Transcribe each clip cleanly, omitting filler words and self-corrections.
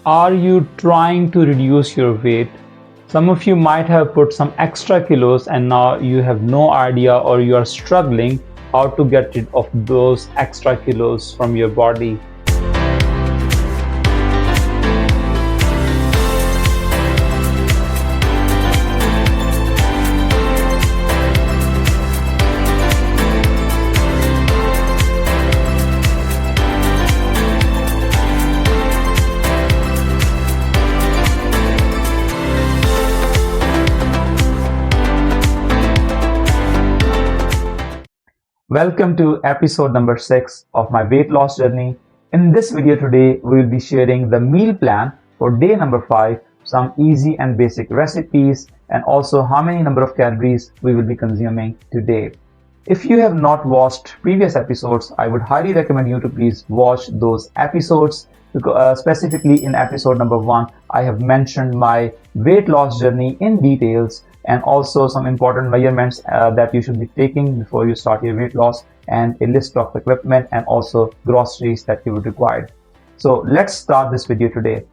Are you trying to reduce your weight? Some of you might have put some extra kilos and now you have no idea or you are struggling how to get rid of those extra kilos from your body. Welcome to episode number 6 of my weight loss journey. In this video today, we will be sharing the meal plan for day number 5, some easy and basic recipes, and also how many number of calories we will be consuming today. If you have not watched previous episodes, I would highly recommend you to please watch those episodes. Specifically in episode number 1, I have mentioned my weight loss journey in details and also some important measurements that you should be taking before you start your weight loss, and a list of equipment and also groceries that you would require. So let's start this video today.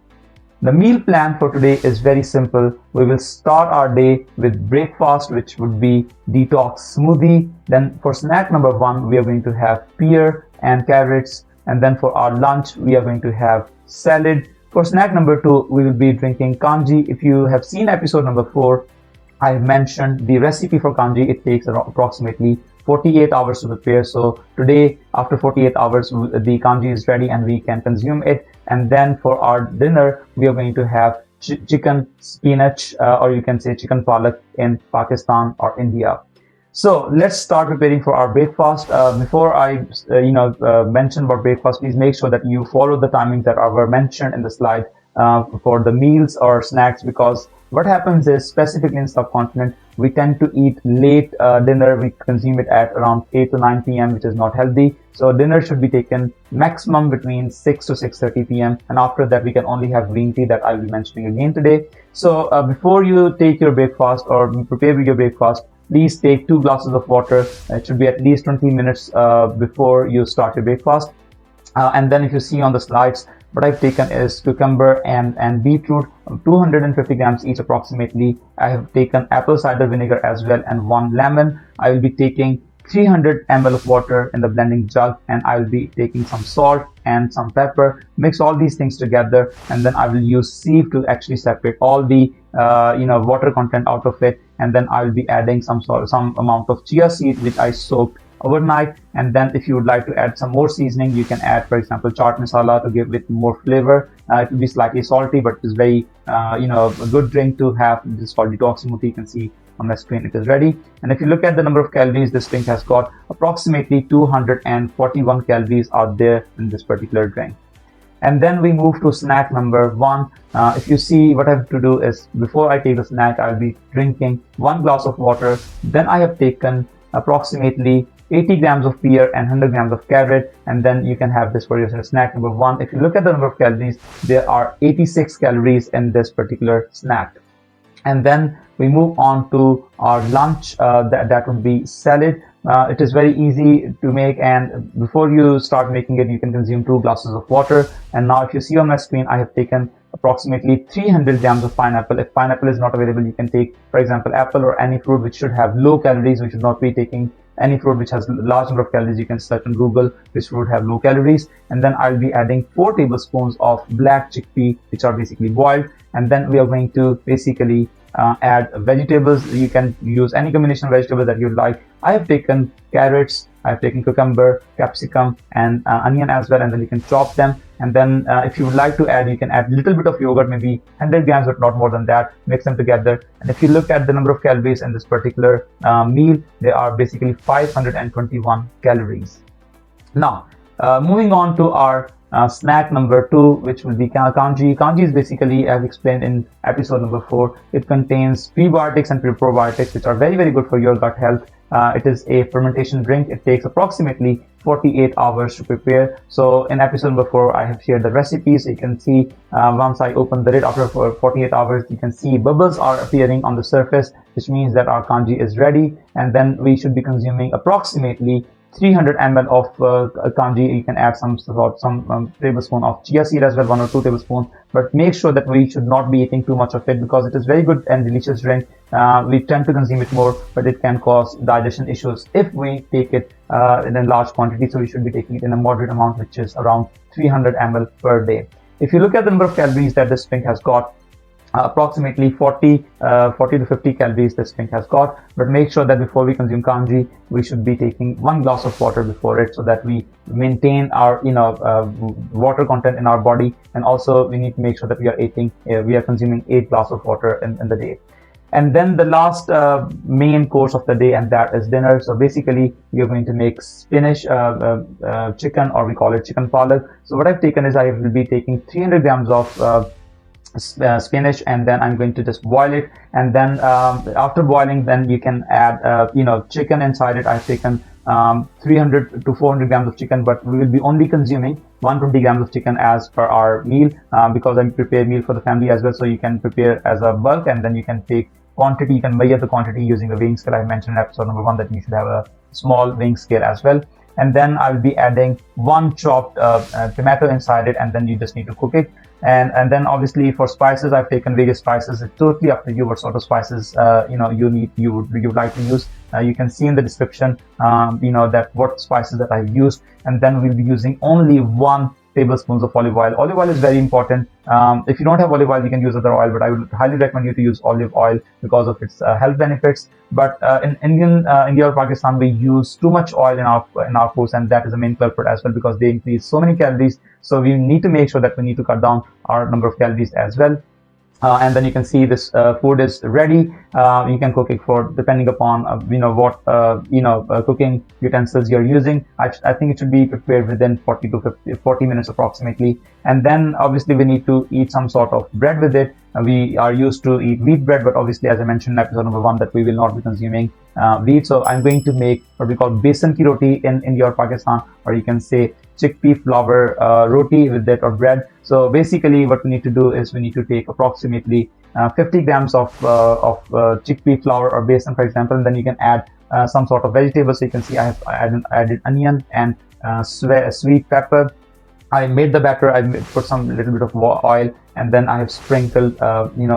The meal plan for today is very simple. We will start our day with breakfast, which would be detox smoothie. Then for snack number 1, we are going to have pear and carrots. And then for our lunch, we are going to have salad. For snack number 2, we will be drinking kanji. If you have seen episode number 4, I mentioned the recipe for kanji. It takes approximately 48 hours to prepare. So today, after 48 hours, the kanji is ready and we can consume it. And then for our dinner, we are going to have chicken spinach, or you can say chicken palak in Pakistan or India. So let's start preparing for our breakfast. Before I mention about breakfast, please make sure that you follow the timings that were mentioned in the slide for the meals or snacks, because what happens is, specifically in subcontinent, we tend to eat late dinner. We consume it at around 8 to 9 p.m., which is not healthy. So dinner should be taken maximum between 6 to 6:30 p.m. And after that, we can only have green tea, that I'll be mentioning again today. So before you take your breakfast or prepare your breakfast, please take 2 glasses of water. It should be at least 20 minutes before you start your breakfast. And then if you see on the slides, what I've taken is cucumber and beetroot, 250 grams each approximately. I have taken apple cider vinegar as well and 1 lemon. I will be taking 300 ml of water in the blending jug, and I will be taking some salt and some pepper. Mix all these things together, and then I will use sieve to actually separate all the water content out of it. And then I will be adding some amount of chia seed, which I soaked overnight. And then if you would like to add some more seasoning, you can add, for example, chaat masala to give it more flavor. It will be slightly salty, but it's very a good drink to have. This is called detox smoothie. You can see on the screen it is ready. And if you look at the number of calories, this drink has got approximately 241 calories out there in this particular drink. And then we move to snack number 1. If you see, what I have to do is, before I take the snack, I'll be drinking 1 glass of water. Then I have taken approximately 80 grams of pear and 100 grams of carrot, and then you can have this for your snack number 1. If you look at the number of calories, there are 86 calories in this particular snack. And then we move on to our lunch. That would be salad. It is very easy to make, and before you start making it, you can consume 2 glasses of water. And now if you see on my screen, I have taken approximately 300 grams of pineapple. If pineapple is not available, you can take, for example, apple or any fruit which should have low calories. We should not be taking any fruit which has large number of calories. You can search on Google which fruit have low calories. And then I'll be adding 4 tablespoons of black chickpea, which are basically boiled. And then we are going to basically add vegetables. You can use any combination of vegetables that you like. I have taken carrots, I have taken cucumber, capsicum, and onion as well, and then you can chop them. And then if you would like to add, you can add a little bit of yogurt, maybe 100 grams, but not more than that. Mix them together. And if you look at the number of calories in this particular meal, they are basically 521 calories. Now, moving on to our snack number 2, which will be kanji. Kanji is basically, as explained in episode number 4, it contains prebiotics and probiotics, which are very, very good for your gut health. It is a fermentation drink. It takes approximately 48 hours to prepare. So in episode number 4, I have shared the recipe. So you can see once I open the lid after 48 hours, you can see bubbles are appearing on the surface, which means that our kanji is ready. And then we should be consuming approximately 300 ml of kanji. You can add some tablespoon of chia seed as well, 1 or 2 tablespoons. But make sure that we should not be eating too much of it, because it is very good and delicious drink. We tend to consume it more, but it can cause digestion issues if we take it in a large quantity. So we should be taking it in a moderate amount, which is around 300 ml per day. If you look at the number of calories that this drink has got, approximately 40 to 50 calories this drink has got. But make sure that before we consume kanji, we should be taking 1 glass of water before it, so that we maintain our water content in our body. And also we need to make sure that we are consuming 8 glasses of water in the day. And then the last main course of the day, and that is dinner. So basically you're going to make spinach chicken, or we call it chicken palak. So what I've taken is I will be taking 300 grams of spinach, and then I'm going to just boil it. And then after boiling, then you can add chicken inside it. I've taken 300 to 400 grams of chicken, but we will be only consuming 120 grams of chicken as per our meal, because I prepare meal for the family as well. So you can prepare as a bulk, and then you can take quantity. You can measure the quantity using the weighing scale. I mentioned in episode number 1 that you should have a small weighing scale as well. And then I'll be adding 1 chopped tomato inside it, and then you just need to cook it. And then obviously for spices, I've taken various spices. It's totally up to you what sort of spices you would like to use. You can see in the description that what spices that I've used. And then we'll be using only 1 tablespoons of olive oil. Olive oil is very important. If you don't have olive oil, you can use other oil, but I would highly recommend you to use olive oil because of its health benefits. But in India or Pakistan, we use too much oil in our foods, and that is the main culprit as well, because they increase so many calories. So we need to make sure that we need to cut down our number of calories as well. And then you can see this food is ready. You can cook it for, depending upon what cooking utensils you're using. I think it should be prepared within 40 minutes approximately. And then obviously we need to eat some sort of bread with it. We are used to eat wheat bread, but obviously, as I mentioned in episode number 1, that we will not be consuming wheat. So I'm going to make what we call besan ki roti in India or Pakistan, or you can say chickpea flour roti with it, or bread. So basically what we need to do is we need to take approximately 50 grams of chickpea flour or besan, for example, and then you can add some sort of vegetables. So you can see I have added onion and sweet pepper. I made the batter. I put some little bit of oil, and then I have sprinkled we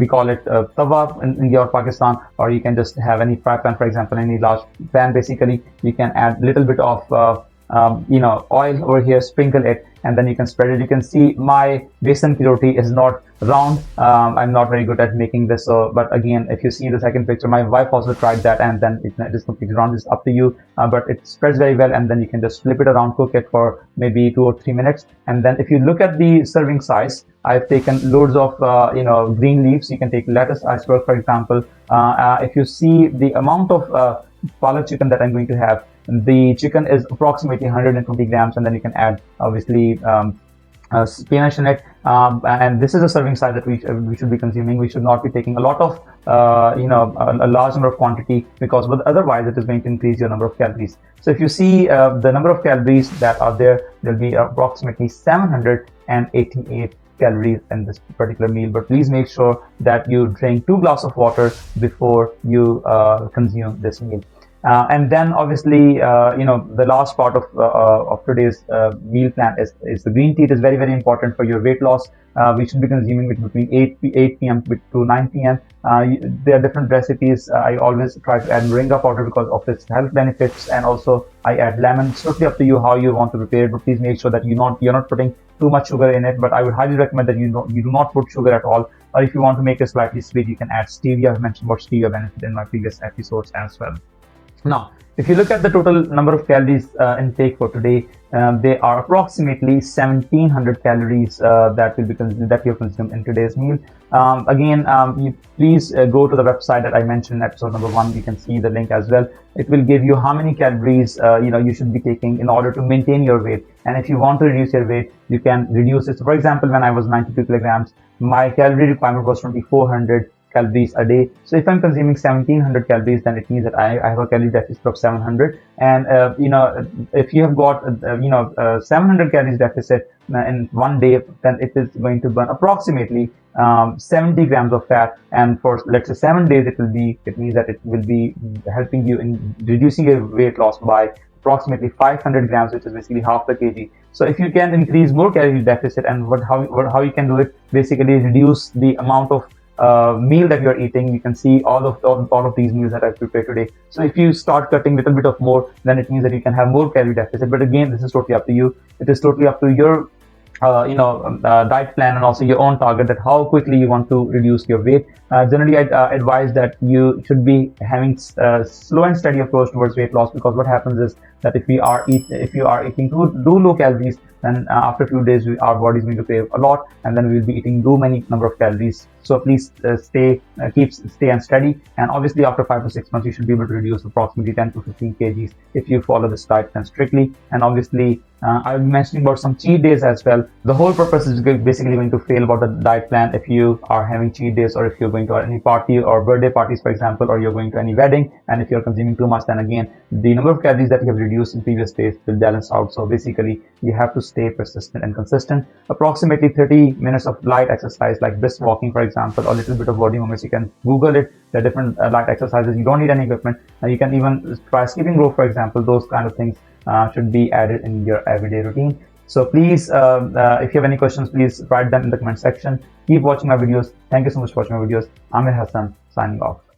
call it tawa in India or Pakistan, or you can just have any fry pan, for example, any large pan. Basically you can add little bit of oil over here, sprinkle it, and then you can spread it. You can see my besan ki roti is not round. I'm not very good at making this. So, but again, if you see the second picture, my wife also tried that, and then it is completely round. It's up to you, but it spreads very well. And then you can just flip it around, cook it for maybe 2 or 3 minutes. And then if you look at the serving size, I've taken loads of green leaves. You can take lettuce, iceberg, for example. If you see the amount of palak chicken that I'm going to have, the chicken is approximately 120 grams, and then you can add obviously spinach in it, and this is a serving size that we should be consuming. We should not be taking a lot of a large number of quantity, because otherwise it is going to increase your number of calories. So if you see the number of calories that are there, there'll be approximately 788 calories in this particular meal. But please make sure that you drink 2 glasses of water before you consume this meal. And then obviously, the last part of today's meal plan is the green tea. It is very, very important for your weight loss. We should be consuming it between 8 p.m. to 9 p.m. There are different recipes. I always try to add moringa powder because of its health benefits, and also I add lemon. It's totally up to you how you want to prepare it, but please make sure that you're not putting too much sugar in it. But I would highly recommend that you do not put sugar at all. Or if you want to make it slightly sweet, you can add stevia. I've mentioned about stevia benefit in my previous episodes as well. Now, if you look at the total number of calories intake for today, they are approximately 1700 calories that you consume in today's meal. Again, you please go to the website that I mentioned in episode number 1. You can see the link as well. It will give you how many calories you should be taking in order to maintain your weight. And if you want to reduce your weight, you can reduce it. So for example, when I was 92 kilograms, my calorie requirement was 2400 calories a day. So if I'm consuming 1700 calories, then it means that I have a calorie deficit of 700. And if you have got 700 calories deficit in one day, then it is going to burn approximately 70 grams of fat. And for, let's say, 7 days, it means that it will be helping you in reducing your weight loss by approximately 500 grams, which is basically half the kg. So if you can increase more calorie deficit, and how you can do it, basically reduce the amount of meal that you're eating. You can see all of these meals that I've prepared today. So if you start cutting a little bit of more, then it means that you can have more calorie deficit. But again, this is totally up to you. It is totally up to your diet plan, and also your own target, that how quickly you want to reduce your weight. Generally, I advise that you should be having slow and steady approach towards weight loss, because what happens is that if you are eating too low calories, then after a few days our body is going to crave a lot, and then we will be eating too many number of calories. So please stay and steady, and obviously after 5 to 6 months you should be able to reduce approximately 10 to 15 kgs if you follow this diet plan strictly. And obviously I'll be mentioning about some cheat days as well. The whole purpose is basically going to fail about the diet plan if you are having cheat days, or if you're going to any party or birthday parties, for example, or you're going to any wedding, and if you're consuming too much, then again the number of calories that you have reduced in previous days will balance out. So basically you have to stay persistent and consistent. Approximately 30 minutes of light exercise like brisk walking, for example, or a little bit of body movements. You can Google it. There are different light exercises. You don't need any equipment. You can even try skipping rope, for example. Those kind of things should be added in your everyday routine. So please, if you have any questions, please write them in the comment section. Keep watching my videos. Thank you so much for watching my videos. I'm Hassan, signing off.